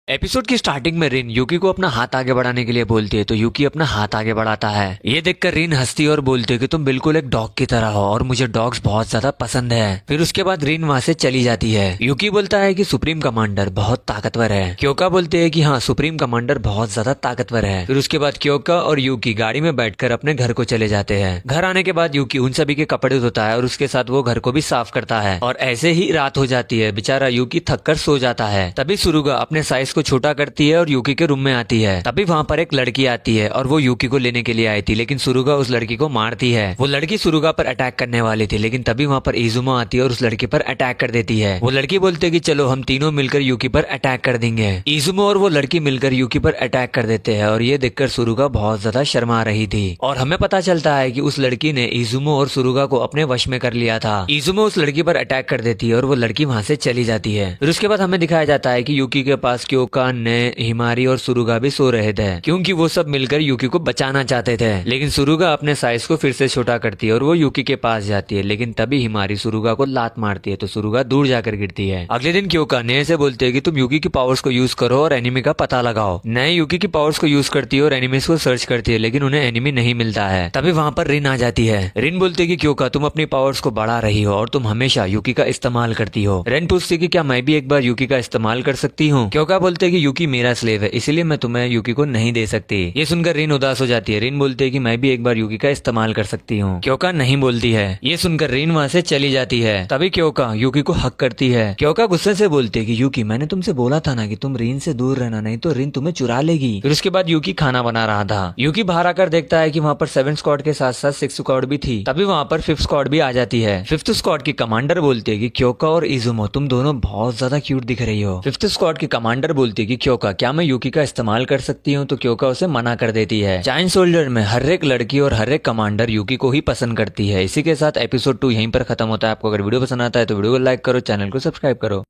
Episode की starting में रिन यूकी को अपना हाथ आगे बढ़ाने के लिए बोलती है तो यूकी अपना हाथ आगे बढ़ाता है। ये देखकर रिन हंसती है और बोलती है कि तुम बिल्कुल एक डॉग की तरह हो और मुझे डॉग्स बहुत ज्यादा पसंद है। फिर उसके बाद रिन वहाँ से चली जाती है। यूकी बोलता है कि सुप्रीम कमांडर बहुत ताकतवर है। क्योका बोलते है कि हाँ, सुप्रीम कमांडर बहुत ज्यादा ताकतवर है। फिर उसके बाद क्योका और यूकी गाड़ी में बैठकर अपने घर को चले जाते हैं। घर आने के बाद यूकी उन सभी के कपड़े धोता है और उसके साथ वो घर को भी साफ करता है और ऐसे ही रात हो जाती है। बेचारा यूकी थक कर सो जाता है। तभी सुरुगा अपने साइज को छोटा करती है और यूकी के रूम में आती है। तभी वहाँ पर एक लड़की आती है और वो यूकी को लेने के लिए आई थी, लेकिन सुरुगा उस लड़की को मारती है। वो लड़की सुरुगा पर अटैक करने वाली थी, लेकिन तभी वहाँ पर इजुमा आती है और उस लड़की पर अटैक कर देती है। वो लड़की बोलती है कि चलो हम तीनों मिलकर यूकी पर अटैक कर देंगे। इजुमा और वो लड़की मिलकर यूकी पर अटैक कर देते हैं और ये देखकर सुरुगा बहुत ज्यादा शर्मा रही थी। और हमें पता चलता है कि उस लड़की ने इजुमा और सुरुगा को अपने वश में कर लिया था। इजुमा उस लड़की पर अटैक कर देती है और वो लड़की वहाँ से चली जाती है। फिर उसके बाद हमें दिखाया जाता है कि यूकी के पास क्योका, ने, हिमारी और सुरुगा भी सो रहे थे, क्योंकि वो सब मिलकर यूकी को बचाना चाहते थे। लेकिन सुरुगा अपने साइज को फिर से छोटा करती है और वो यूकी के पास जाती है, लेकिन तभी हिमारी सुरुगा को लात मारती है तो सुरुगा दूर जाकर गिरती है। अगले दिन क्योका ने से बोलते है कि तुम यूकी की पावर्स को यूज करो और एनिमी का पता लगाओ। नए यूकी की पावर्स को यूज करती है और एनिमीज को सर्च करती है, लेकिन उन्हें एनिमी नहीं मिलता है। तभी वहाँ पर रिन आ जाती है। रिन बोलती है कि क्योका, तुम अपनी पावर्स को बढ़ा रही हो और तुम हमेशा यूकी का इस्तेमाल करती हो। रिन पूछती है कि क्या मैं भी एक बार यूकी का इस्तेमाल कर सकती हूँ। क्योका बोलते है कि यूकी मेरा स्लेव है, इसीलिए मैं तुम्हें यूकी को नहीं दे सकती। ये सुनकर रिन उदास हो जाती है। रिन बोलती है कि मैं भी एक बार यूकी का इस्तेमाल कर सकती हूँ। क्योका नहीं बोलती है। ये सुनकर रिन वहाँ से चली जाती है। तभी क्योका यूकी को हक करती है। क्योका गुस्से से बोलती है कि यूकी, मैंने तुमसे बोला था ना कि तुम रिन से दूर रहना, नहीं तो रिन तुम्हें चुरा लेगी। फिर उसके बाद यूकी खाना बना रहा था। यूकी बाहर आकर देखता है कि वहाँ पर 7 स्क्वाड के साथ साथ 6 स्क्वाड भी थी। तभी वहाँ पर 5th स्क्वाड भी आ जाती है। 5th स्क्वाड की कमांडर बोलती है कि क्योका और इजुमा, तुम दोनों बहुत ज्यादा क्यूट दिख रही हो। 5th स्क्वाड की कमांडर बोलती है कि क्योका, क्या मैं यूकी का इस्तेमाल कर सकती हूँ। तो क्योका उसे मना कर देती है। जायंट सोल्जर में हर एक लड़की और हर एक कमांडर यूकी को ही पसंद करती है। इसी के साथ एपिसोड 2 यहीं पर खत्म होता है। आपको अगर वीडियो पसंद आता है तो वीडियो को लाइक करो, चैनल को सब्सक्राइब करो।